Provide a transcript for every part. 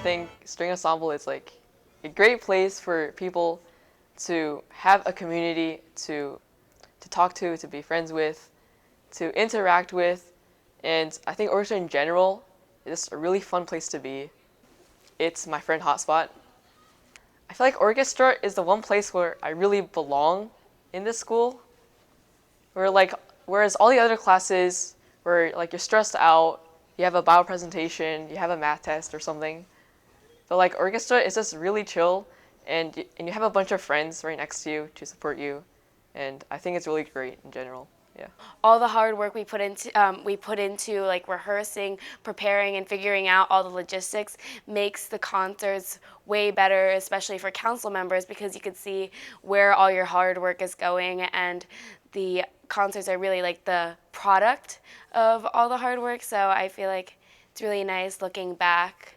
think string ensemble is like a great place for people to have a community to talk to be friends with, to interact with, and I think orchestra in general is just a really fun place to be. It's my friend hotspot. I feel like orchestra is the one place where I really belong in this school. Where like whereas all the other classes where like you're stressed out, you have a bio presentation, you have a math test or something. But like orchestra is just really chill, and you have a bunch of friends right next to you to support you, and I think it's really great in general. Yeah. All the hard work we put into like rehearsing, preparing, and figuring out all the logistics makes the concerts way better, especially for council members, because you can see where all your hard work is going, and the concerts are really like the product of all the hard work. So I feel like it's really nice looking back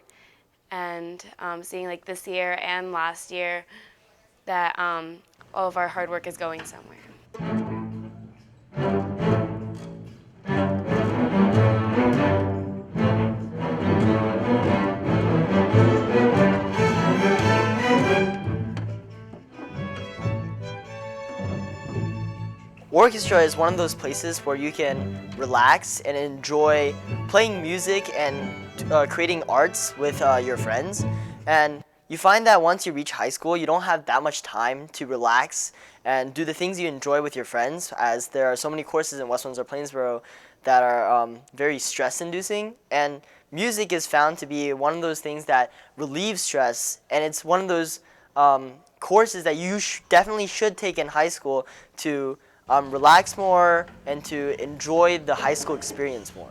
and seeing like this year and last year that all of our hard work is going somewhere. Orchestra is one of those places where you can relax and enjoy playing music and creating arts with your friends. And you find that once you reach high school, you don't have that much time to relax and do the things you enjoy with your friends, as there are so many courses in West Windsor-Plainsboro that are very stress-inducing. And music is found to be one of those things that relieves stress, and it's one of those courses that you definitely should take in high school to relax more and to enjoy the high school experience more.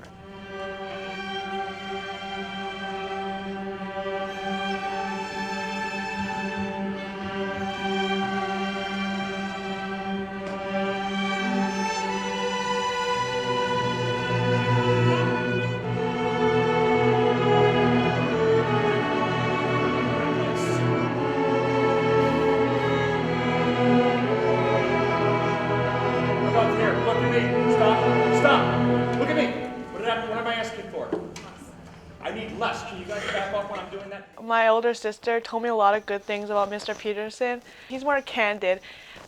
My older sister told me a lot of good things about Mr. Peterson. He's more candid,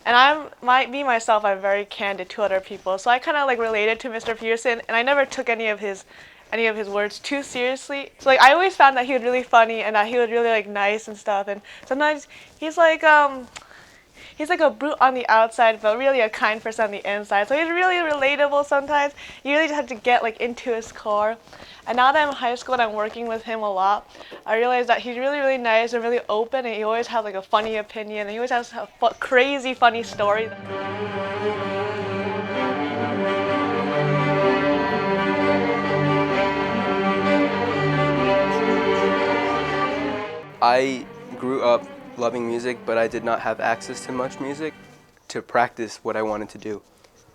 and I might be myself. I'm very candid to other people, so I kind of like related to Mr. Peterson, and I never took any of his words too seriously. So like I always found that he was really funny and that he was really like nice and stuff. And sometimes he's like a brute on the outside, but really a kind person on the inside. So he's really relatable sometimes. You really just have to get like into his core. And now that I'm in high school and I'm working with him a lot, I realize that he's really, really nice and really open, and he always has like a funny opinion, and he always has a crazy funny story. I grew up loving music, but I did not have access to much music to practice what I wanted to do.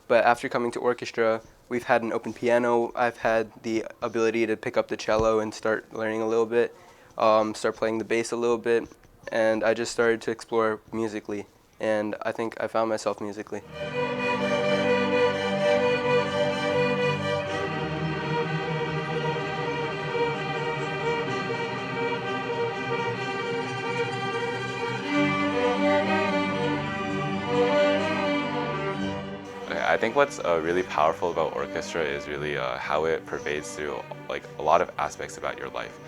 But after coming to orchestra, we've had an open piano. I've had the ability to pick up the cello and start learning a little bit, start playing the bass a little bit, and I just started to explore musically, and I think I found myself musically. I think what's really powerful about orchestra is really how it pervades through like a lot of aspects about your life.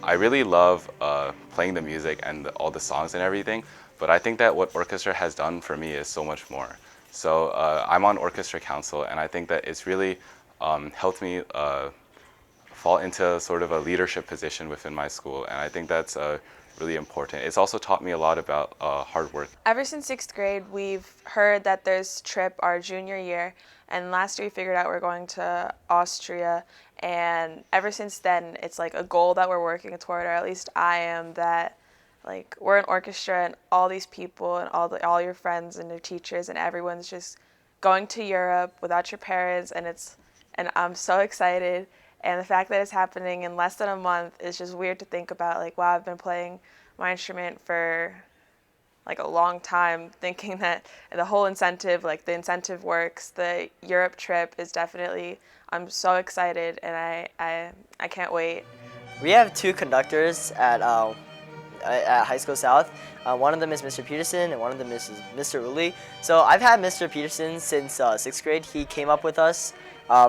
I really love playing the music and all the songs and everything, but I think that what orchestra has done for me is so much more. So I'm on orchestra council, and I think that it's really helped me fall into sort of a leadership position within my school, and I think that's really important. It's also taught me a lot about hard work. Ever since 6th grade, we've heard that there's trip our junior year, and last year we figured out we're going to Austria, and ever since then it's like a goal that we're working toward, or at least I am, that like we're an orchestra and all these people and all your friends and your teachers and everyone's just going to Europe without your parents, and I'm so excited. And the fact that it's happening in less than a month is just weird to think about. Like, wow, I've been playing my instrument for like a long time, thinking that the whole incentive, like the incentive works. The Europe trip is definitely, I'm so excited, and I can't wait. We have two conductors at High School South. One of them is Mr. Peterson and one of them is Mr. Uli. So I've had Mr. Peterson since 6th grade. He came up with us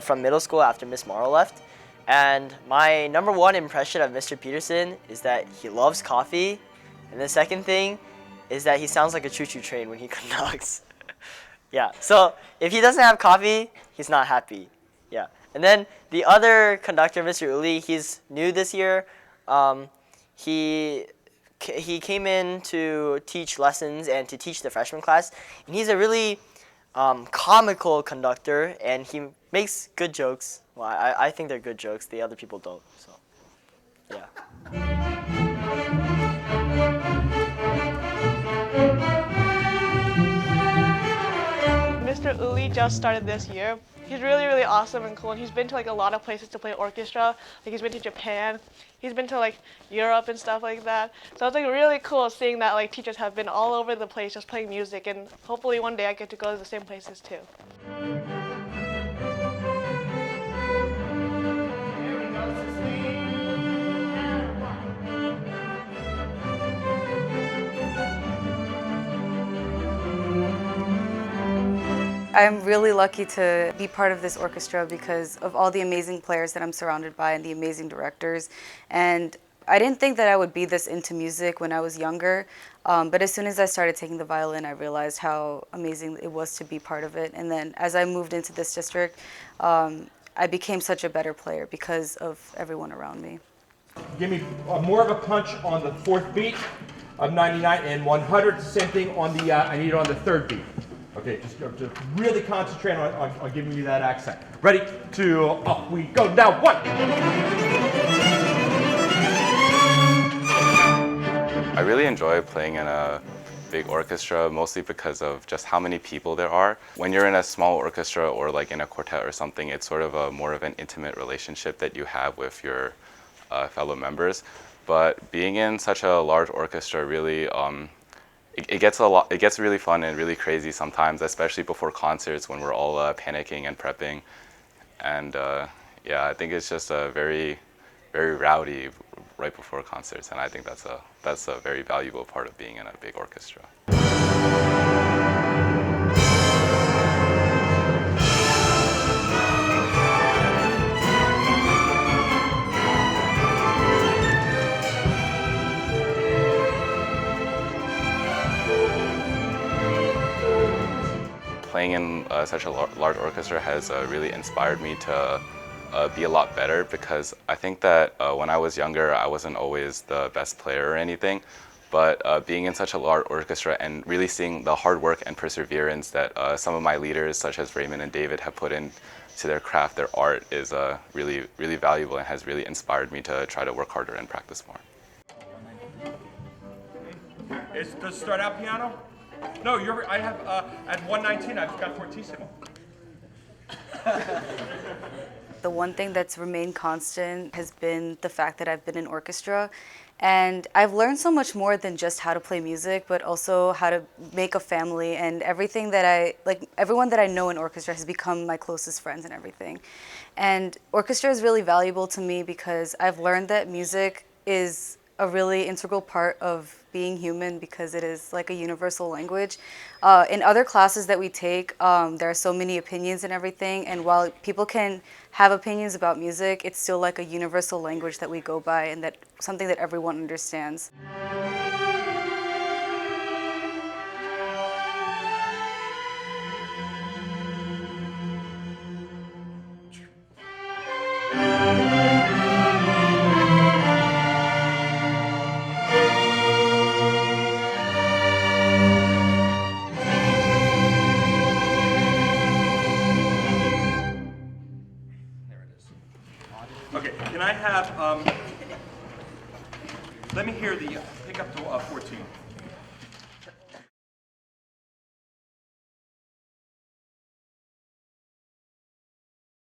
from middle school after Miss Morrow left. And my number one impression of Mr. Peterson is that he loves coffee. And the second thing is that he sounds like a choo-choo train when he conducts. Yeah, so if he doesn't have coffee, he's not happy. Yeah. And then the other conductor, Mr. Uli, he's new this year. He came in to teach lessons and to teach the freshman class. And he's a really comical conductor, and he makes good jokes. Well, I think they're good jokes. The other people don't. So, yeah. Mr. Uli just started this year. He's really, really awesome and cool, and he's been to like a lot of places to play orchestra. Like he's been to Japan, he's been to like Europe and stuff like that. So it's like really cool seeing that like teachers have been all over the place just playing music, and hopefully one day I get to go to the same places too. I'm really lucky to be part of this orchestra because of all the amazing players that I'm surrounded by and the amazing directors. And I didn't think that I would be this into music when I was younger, but as soon as I started taking the violin, I realized how amazing it was to be part of it. And then as I moved into this district, I became such a better player because of everyone around me. Give me more of a punch on the 4th beat of 99 and 100. Same thing on the, I need it on the 3rd beat. Okay, just really concentrate on giving me that accent. Ready, 2, up we go. Now 1. I really enjoy playing in a big orchestra, mostly because of just how many people there are. When you're in a small orchestra or like in a quartet or something, it's sort of a more of an intimate relationship that you have with your fellow members. But being in such a large orchestra really, it gets really fun and really crazy sometimes, especially before concerts when we're all panicking and prepping. And yeah, I think it's just a very, very rowdy right before concerts, and I think that's a very valuable part of being in a big orchestra. Playing in such a large orchestra has really inspired me to be a lot better, because I think that when I was younger, I wasn't always the best player or anything, but being in such a large orchestra and really seeing the hard work and perseverance that some of my leaders, such as Raymond and David, have put into their craft, their art, is really, really valuable and has really inspired me to try to work harder and practice more. Does it start out piano? No, I have, at 119, I've got fortissimo. The one thing that's remained constant has been the fact that I've been in orchestra, and I've learned so much more than just how to play music, but also how to make a family, and everything that everyone that I know in orchestra has become my closest friends and everything. And orchestra is really valuable to me because I've learned that music is a really integral part of being human, because it is like a universal language. In other classes that we take, there are so many opinions and everything, and while people can have opinions about music, it's still like a universal language that we go by, and that something that everyone understands. Okay, can I have, let me hear the, pick up to 14.